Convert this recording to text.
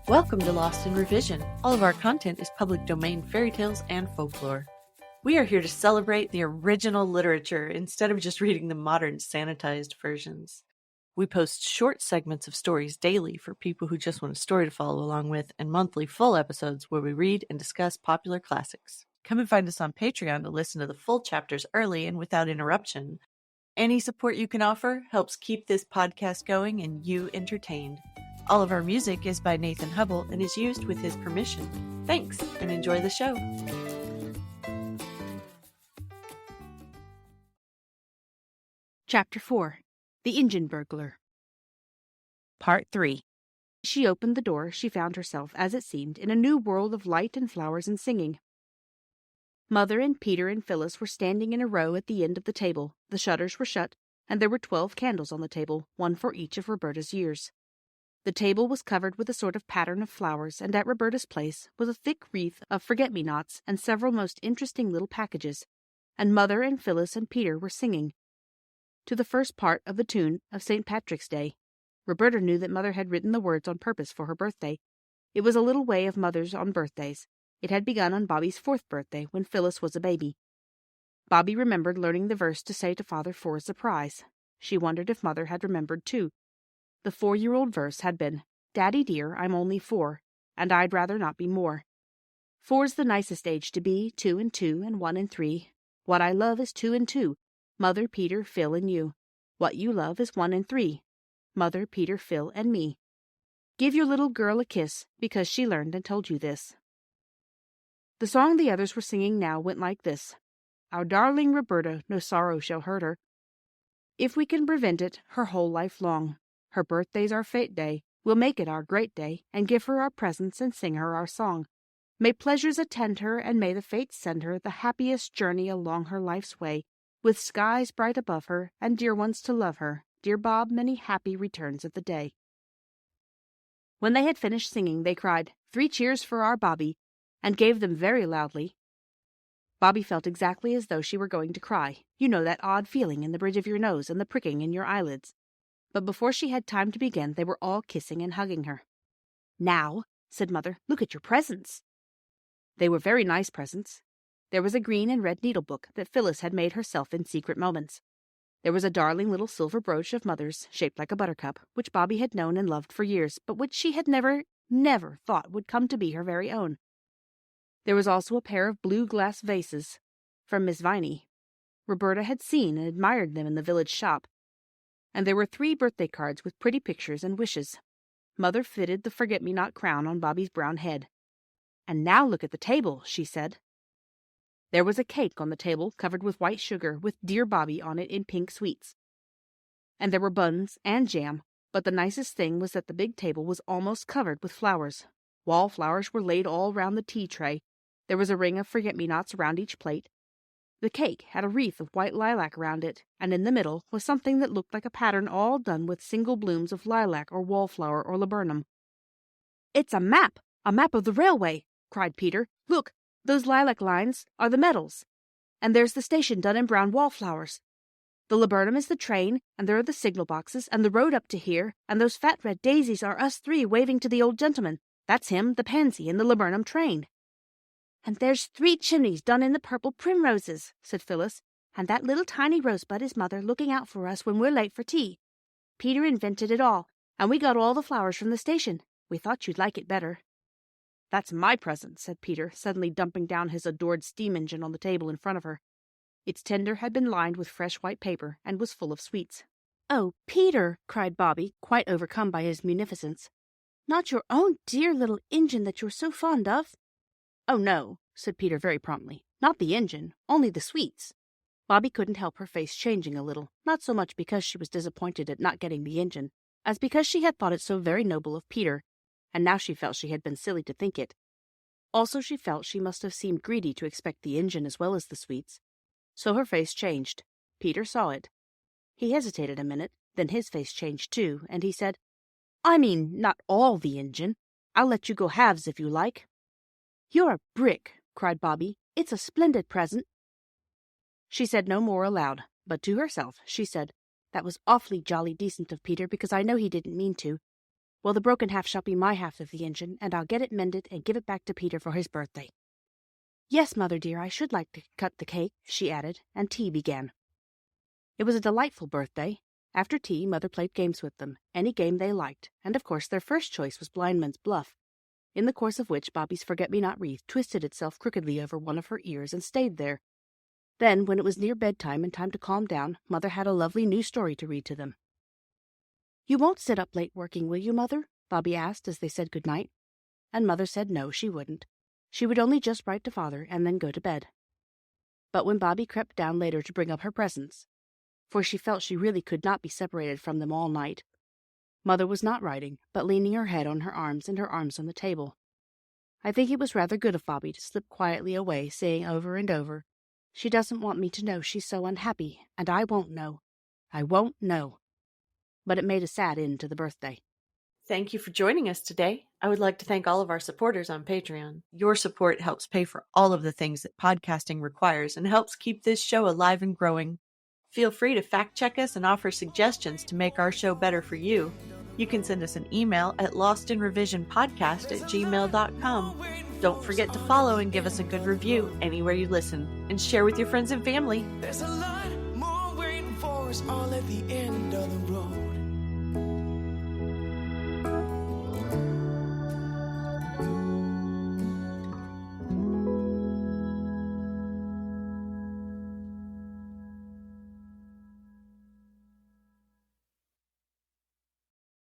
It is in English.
Welcome to Lost in Revision. All of our content is public domain fairy tales and folklore. We are here to celebrate the original literature instead of just reading the modern sanitized versions. We post short segments of stories daily for people who just want a story to follow along with, and monthly full episodes where we read and discuss popular classics. Come and find us on Patreon to listen to the full chapters early and without interruption. Any support you can offer helps keep this podcast going and you entertained. All of our music is by Nathan Hubble and is used with his permission. Thanks, and enjoy the show. Chapter 4. The Engine Burglar. Part 3. She opened the door. She found herself, as it seemed, in a new world of light and flowers and singing. Mother and Peter and Phyllis were standing in a row at the end of the table. The shutters were shut, and there were 12 candles on the table, one for each of Roberta's years. The table was covered with a sort of pattern of flowers, and at Roberta's place was a thick wreath of forget-me-nots and several most interesting little packages, and Mother and Phyllis and Peter were singing to the first part of the tune of St. Patrick's Day. Roberta knew that Mother had written the words on purpose for her birthday. It was a little way of Mother's on birthdays. It had begun on Bobby's 4th birthday, when Phyllis was a baby. Bobby remembered learning the verse to say to Father for a surprise. She wondered if Mother had remembered too. The 4-year-old verse had been, "Daddy dear, I'm only 4, and I'd rather not be more. 4's the nicest age to be, 2 and 2, and 1 and 3. What I love is 2 and 2, Mother, Peter, Phil, and you. What you love is 1 and 3, Mother, Peter, Phil, and me. Give your little girl a kiss, because she learned and told you this." The song the others were singing now went like this. "Our darling Roberta, no sorrow shall hurt her. If we can prevent it, her whole life long. Her birthday's our fete day, we'll make it our great day, and give her our presents and sing her our song. May pleasures attend her, and may the fates send her the happiest journey along her life's way, with skies bright above her, and dear ones to love her. Dear Bob, many happy returns of the day." When they had finished singing, they cried, "3 cheers for our Bobby," and gave them very loudly. Bobby felt exactly as though she were going to cry. You know that odd feeling in the bridge of your nose and the pricking in your eyelids. But before she had time to begin, they were all kissing and hugging her. "Now," said Mother, "look at your presents." They were very nice presents. There was a green and red needle-book that Phyllis had made herself in secret moments. There was a darling little silver brooch of Mother's, shaped like a buttercup, which Bobby had known and loved for years, but which she had never thought would come to be her very own. There was also a pair of blue glass vases from Miss Viney. Roberta had seen and admired them in the village shop. And there were 3 birthday cards with pretty pictures and wishes. Mother fitted the forget-me-not crown on Bobby's brown head. "And now look at the table," she said. There was a cake on the table covered with white sugar with Dear Bobby on it in pink sweets. And there were buns and jam, but the nicest thing was that the big table was almost covered with flowers. Wallflowers were laid all round the tea tray. There was a ring of forget-me-nots around each plate. The cake had a wreath of white lilac round it, and in the middle was something that looked like a pattern all done with single blooms of lilac or wallflower or laburnum. "It's a map of the railway," cried Peter. "Look, those lilac lines are the metals, and there's the station done in brown wallflowers. The laburnum is the train, and there are the signal boxes, and the road up to here, and those fat red daisies are us 3 waving to the old gentleman. That's him, the pansy, in the laburnum train." "And there's 3 chimneys done in the purple primroses," said Phyllis, "and that little tiny rosebud is Mother looking out for us when we're late for tea. Peter invented it all, and we got all the flowers from the station. We thought you'd like it better." "That's my present," said Peter, suddenly dumping down his adored steam engine on the table in front of her. Its tender had been lined with fresh white paper and was full of sweets. "Oh, Peter!" cried Bobby, quite overcome by his munificence. "Not your own dear little engine that you're so fond of?" "Oh, no," said Peter very promptly. "Not the engine, only the sweets." Bobby couldn't help her face changing a little, not so much because she was disappointed at not getting the engine, as because she had thought it so very noble of Peter, and now she felt she had been silly to think it. Also she felt she must have seemed greedy to expect the engine as well as the sweets. So her face changed. Peter saw it. He hesitated a minute, then his face changed too, and he said, "I mean, not all the engine. I'll let you go halves if you like." "You're a brick," cried Bobby. "It's a splendid present." She said no more aloud, but to herself she said, "That was awfully jolly decent of Peter, because I know he didn't mean to. Well, the broken half shall be my half of the engine, and I'll get it mended and give it back to Peter for his birthday. Yes, Mother dear, I should like to cut the cake, she added, and tea began. It was a delightful birthday. After tea, Mother played games with them, any game they liked, and of course their first choice was Blindman's Bluff, in the course of which Bobby's forget-me-not wreath twisted itself crookedly over one of her ears and stayed there. Then, when it was near bedtime and time to calm down, Mother had a lovely new story to read to them. You won't sit up late working, will you, Mother? Bobby asked as they said good night. And Mother said no, she wouldn't. She would only just write to Father and then go to bed. But when Bobby crept down later to bring up her presents, for she felt she really could not be separated from them all night, Mother was not writing, but leaning her head on her arms and her arms on the table. I think it was rather good of Bobby to slip quietly away, saying over and over, She doesn't want me to know she's so unhappy, and I won't know. I won't know. But it made a sad end to the birthday. Thank you for joining us today. I would like to thank all of our supporters on Patreon. Your support helps pay for all of the things that podcasting requires and helps keep this show alive and growing. Feel free to fact-check us and offer suggestions to make our show better for you. You can send us an email at lostinrevisionpodcast@gmail.com. Don't forget to follow and give us a good review anywhere you listen, and share with your friends and family. There's a lot more waiting for us all at the end of the road.